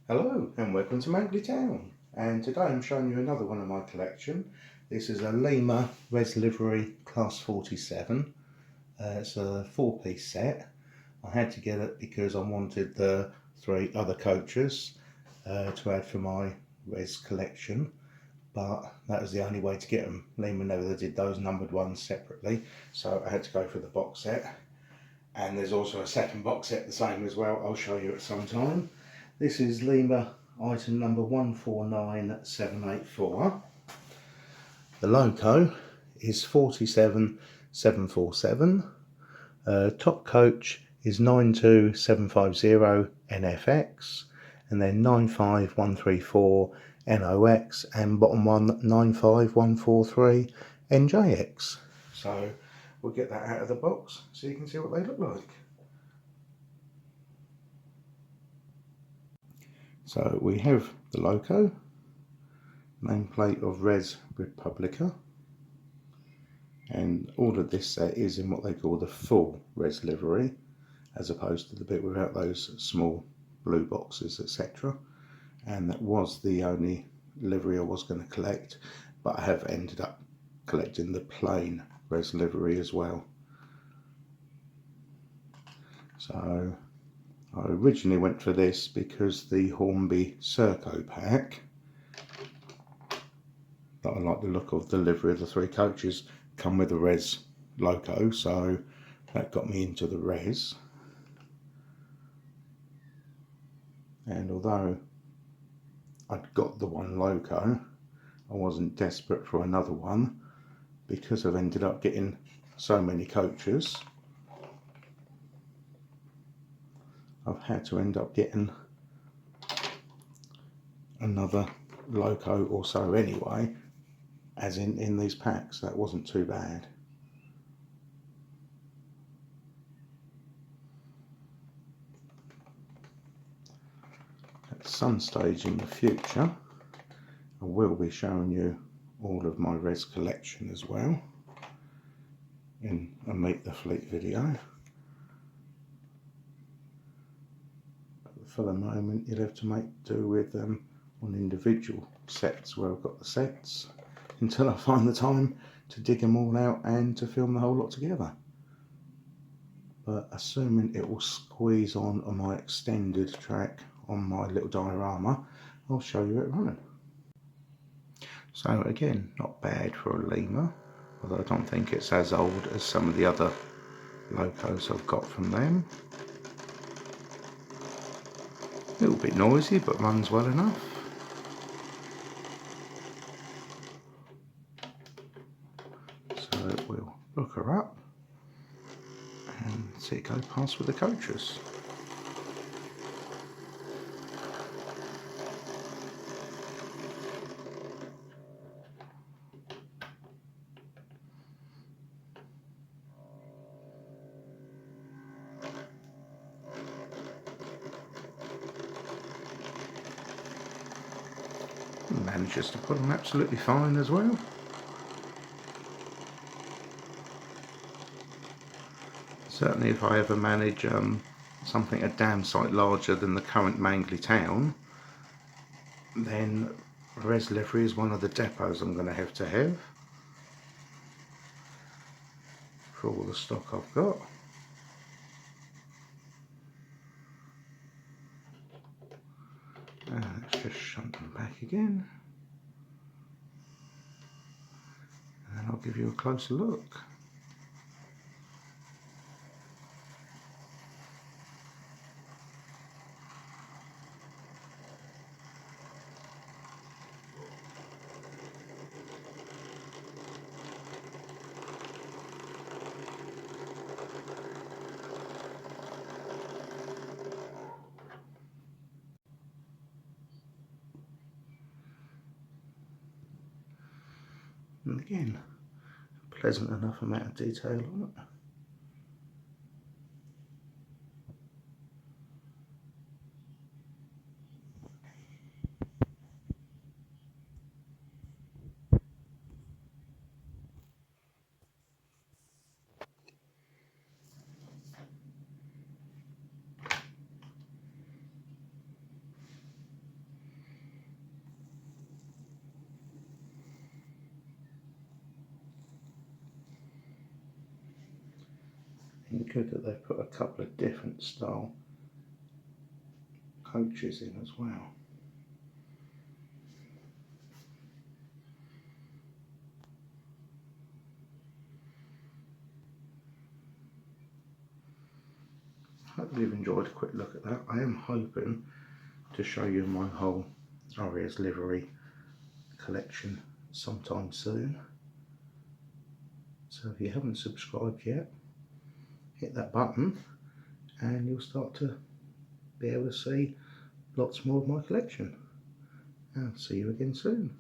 Hello and welcome to Mangley Town, and today I'm showing you another one of my collection. This is a Lima Res Livery Class 47. It's a 4-piece set. I had to get it because I wanted the 3 other coaches to add for my Res collection, but that was the only way to get them. Lima never did those numbered ones separately, so I had to go for the box set. And there's also a second box set the same as well. I'll show you at some time. This is Lima item number 149784. The loco is 47747. Top coach is 92750 NFX, and then 95134 NOX, and bottom one 95143 NJX. So we'll get that out of the box so you can see what they look like. So we have the loco, nameplate of Res Republica, and all of this set is in what they call the full Res livery, as opposed to the bit without those small blue boxes, etc. And that was the only livery I was going to collect, but I have ended up collecting the plain Res livery as well. So I originally went for this because the Hornby Serco pack, that I like the look of the livery of the 3 coaches, come with a Res loco, so that got me into the Res. And although I'd got the one loco, I wasn't desperate for another one, because I've ended up getting so many coaches. I've had to end up getting another loco or so anyway, as in these packs. That wasn't too bad. At some stage in the future I will be showing you all of my Res collection as well in a Meet the Fleet video. But for the moment you'll have to make do with on individual sets where I've got the sets, until I find the time to dig them all out and to film the whole lot together. But assuming it will squeeze on my extended track on my little diorama, I'll show you it running. So again, not bad for a Lima, although I don't think it's as old as some of the other locos I've got from them. A little bit noisy, but runs well enough. So we'll look her up and see it go past with the coaches. Manages to put them absolutely fine as well. Certainly if I ever manage something a damn sight larger than the current Mangley Town, then Res livery is one of the depots I'm going to have for all the stock I've got. Let's just shunt them back again, and then I'll give you a closer look. And again, pleasant enough amount of detail on it. And good that they've put a couple of different style coaches in as well. Hope you've enjoyed a quick look at that. I am hoping to show you my whole Arias livery collection sometime soon. So if you haven't subscribed yet, hit that button and you'll start to be able to see lots more of my collection. I'll see you again soon.